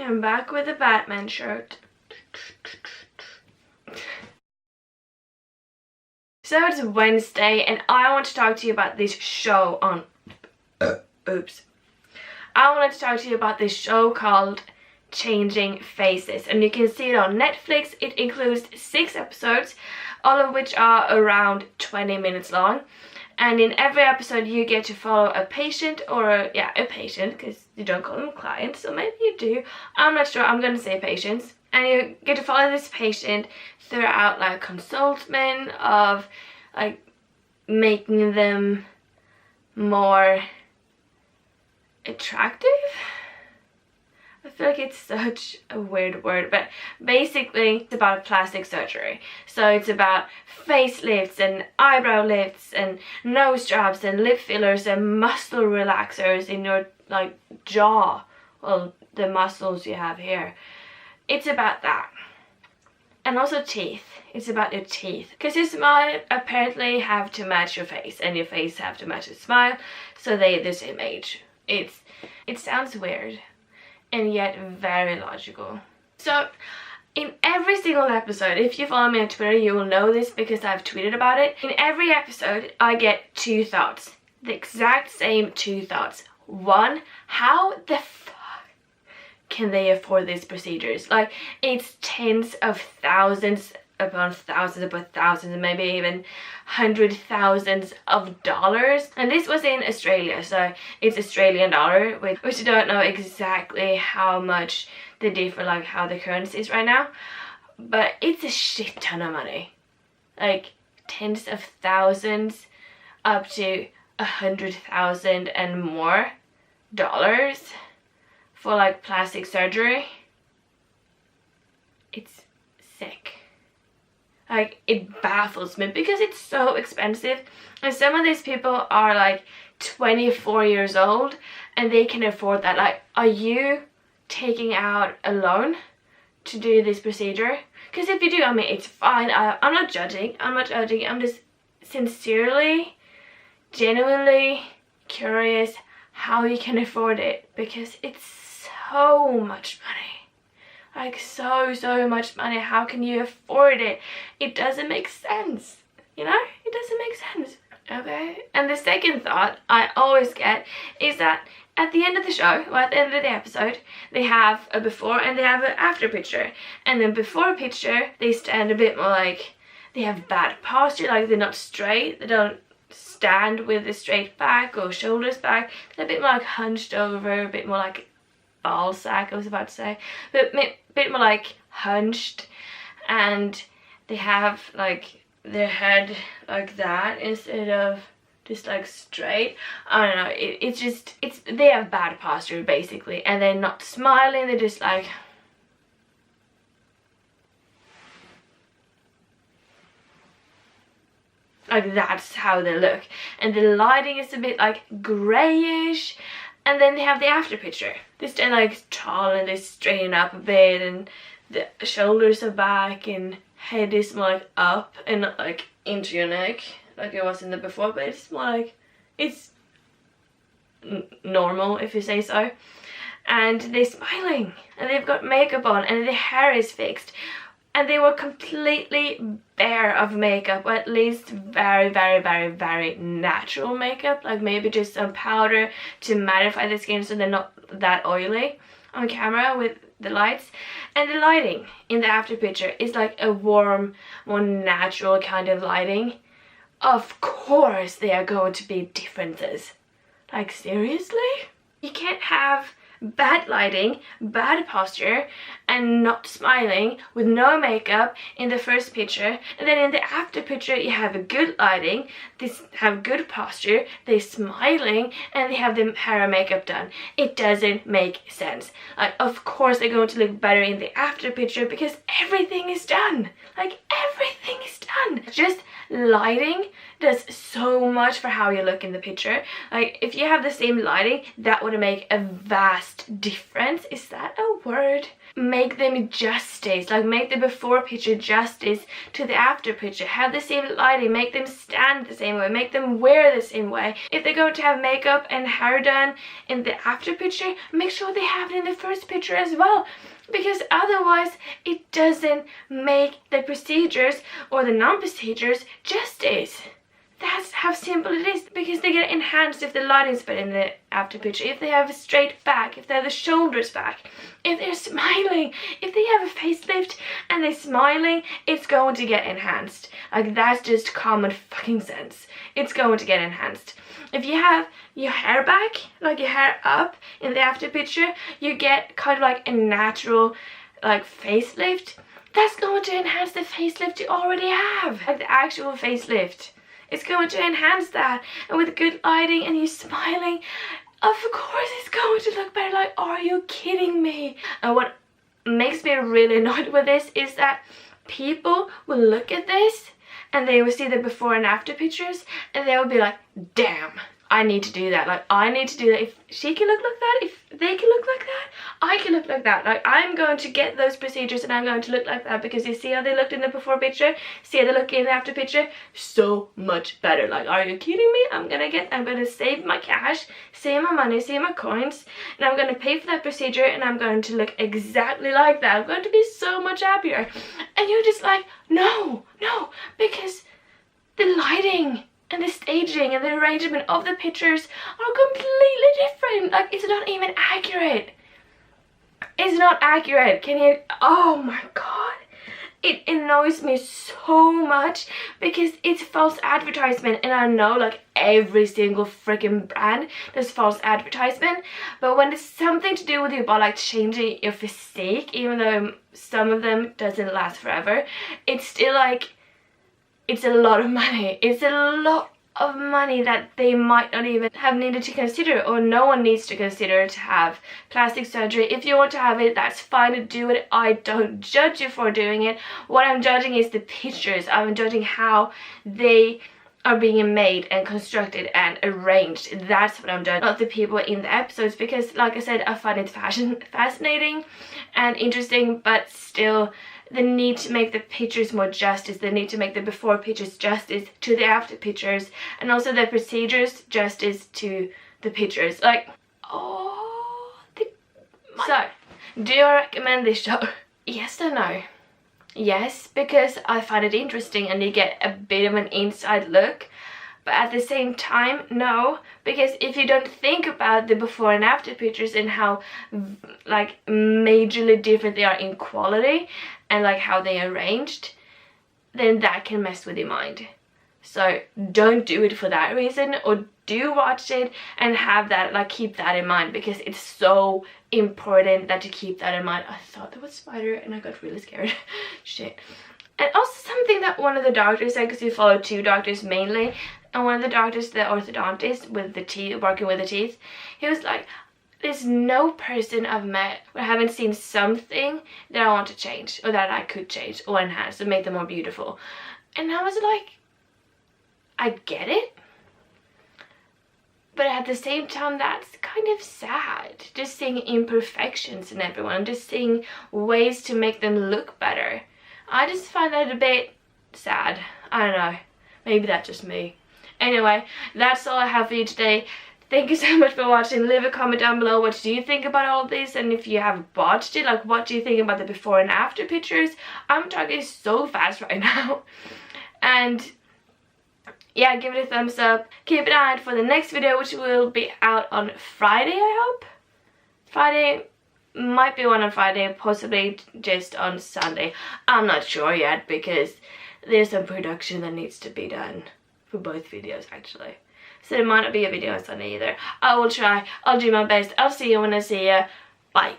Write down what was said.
I'm back with a Batman shirt. So it's Wednesday and I want to talk to you about this show on... Oops. I wanted to talk to you about this show called Changing Faces, and you can see it on Netflix. It includes 6 episodes, all of which are around 20 minutes long. And in every episode you get to follow a patient, or a patient, because you don't call them clients, so maybe you do. I'm not sure, I'm gonna say patients. And you get to follow this patient throughout like consultment of like making them more attractive. I feel like it's such a weird word, but basically it's about plastic surgery. So it's about facelifts and eyebrow lifts and nose jobs and lip fillers and muscle relaxers in your like jaw, well, the muscles you have here. It's about that. And also teeth. It's about your teeth, because your smile apparently have to match your face and your face have to match your smile, so they're the same age. It sounds weird and yet very logical. So in every single episode, if you follow me on Twitter, you will know this because I've tweeted about it. In every episode, I get 2 thoughts. The exact same 2 thoughts. One, how the fuck can they afford these procedures? Like, it's tens of thousands upon thousands, maybe even $100,000. And this was in Australia, so it's Australian dollar, which I don't know exactly how much they differ, like how the currency is right now, but it's a shit ton of money. Like tens of thousands up to 100,000 and more dollars for like plastic surgery. It's sick. Like, it baffles me because it's so expensive, and some of these people are like 24 years old and they can afford that. Like, are you taking out a loan to do this procedure? Because if you do, I mean, it's fine. I'm not judging. I'm just sincerely, genuinely curious how you can afford it, because it's so much money. Like, so much money. How can you afford it? It doesn't make sense, you know? It doesn't make sense, okay? And the second thought I always get is that at the end of the show, or at the end of the episode, they have a before and they have an after picture. And then before picture, they stand a bit more like, they have bad posture, like they're not straight. They don't stand with a straight back or shoulders back. They're a bit more like hunched over, a bit more like ball sack, I was about to say, but a bit more like hunched, and they have like their head like that instead of just like straight. I don't know, it's they have bad posture basically, and they're not smiling, they're just like that's how they look. And the lighting is a bit like grayish. And then they have the after picture. They stand like tall and they straighten up a bit, and the shoulders are back and head is more like up and not like into your neck like it was in the before, but it's more like, it's normal if you say so. And they're smiling and they've got makeup on and their hair is fixed. And they were completely bare of makeup, or at least very natural makeup, like maybe just some powder to mattify the skin so they're not that oily on camera with the lights. And the lighting in the after picture is like a warm, more natural kind of lighting. Of course there are going to be differences. Like, seriously? You can't have bad lighting, bad posture, and not smiling with no makeup in the first picture, and then in the after picture you have a good lighting, they have good posture, they're smiling, and they have the hair and makeup done. It doesn't make sense. Like, of course they're going to look better in the after picture because everything is done. Like, everything is done. done. Just lighting does so much for how you look in the picture. Like if you have the same lighting, that would make a vast difference. Is that a word? Make them justice, like make the before picture justice to the after picture. Have the same lighting, make them stand the same way, make them wear the same way. If they're going to have makeup and hair done in the after picture, make sure they have it in the first picture as well, because otherwise it doesn't make the procedures or the non-procedures justice. That's how simple it is, because they get enhanced if the lighting's better in the after picture, if they have a straight back, if they have the shoulders back, if they're smiling, if they have a facelift and they're smiling, it's going to get enhanced. Like that's just common fucking sense. It's going to get enhanced. If you have your hair back, like your hair up in the after picture, you get kind of like a natural like facelift. That's going to enhance the facelift you already have, like the actual facelift. It's going to enhance that, and with good lighting and you smiling, of course it's going to look better. Like, are you kidding me? And what makes me really annoyed with this is that people will look at this and they will see the before and after pictures and they will be like, damn, I need to do that. Like, I need to do that. If she can look like that, if they can look like that, I can look like that. Like, I'm going to get those procedures and I'm going to look like that, because you see how they looked in the before picture, see how they look in the after picture, so much better. Like, are you kidding me? I'm gonna save my cash, save my money, save my coins, and I'm gonna pay for that procedure and I'm going to look exactly like that. I'm going to be so much happier. And you're just like, no, because the lighting and the staging and the arrangement of the pictures are completely different. Like, it's not even accurate. It's not accurate. Can you? Oh my god. It annoys me so much because it's false advertisement, and I know like every single freaking brand does false advertisement, but when it's something to do with your body, like changing your physique, even though some of them doesn't last forever, it's still like, it's a lot of money. It's a lot of money that they might not even have needed to consider, or no one needs to consider to have plastic surgery. If you want to have it, that's fine to do it. I don't judge you for doing it. What I'm judging is the pictures. I'm judging how they are being made and constructed and arranged. That's what I'm judging, not the people in the episodes, because like I said, I find it fascinating and interesting, but still the need to make the pictures more justice, the need to make the before pictures justice to the after pictures, and also the procedures justice to the pictures. Like, oh, so do you recommend this show? Yes or no? Yes, because I find it interesting and you get a bit of an inside look. But at the same time, no, because if you don't think about the before and after pictures and how like majorly different they are in quality and like how they arranged, then that can mess with your mind. So don't do it for that reason, or do watch it and have that, like, keep that in mind, because it's so important that you keep that in mind. I thought there was a spider and I got really scared. Shit. And also something that one of the doctors said, because we follow two doctors mainly, and one of the doctors, the orthodontist with the teeth, working with the teeth, he was like, there's no person I've met where I haven't seen something that I want to change, or that I could change or enhance or make them more beautiful. And I was like, I get it, but at the same time that's kind of sad, just seeing imperfections in everyone, just seeing ways to make them look better. I just find that a bit sad. I don't know, maybe that's just me. Anyway, that's all I have for you today. Thank you so much for watching. Leave a comment down below, what do you think about all of this, and if you have watched it, like, what do you think about the before and after pictures? I'm talking so fast right now. And yeah, give it a thumbs up. Keep an eye out for the next video, which will be out on Friday, I hope. Friday, might be one on Friday, possibly just on Sunday. I'm not sure yet, because there's some production that needs to be done for both videos actually. So there might not be a video on Sunday either. I will try. I'll do my best. I'll see you when I see you. Bye.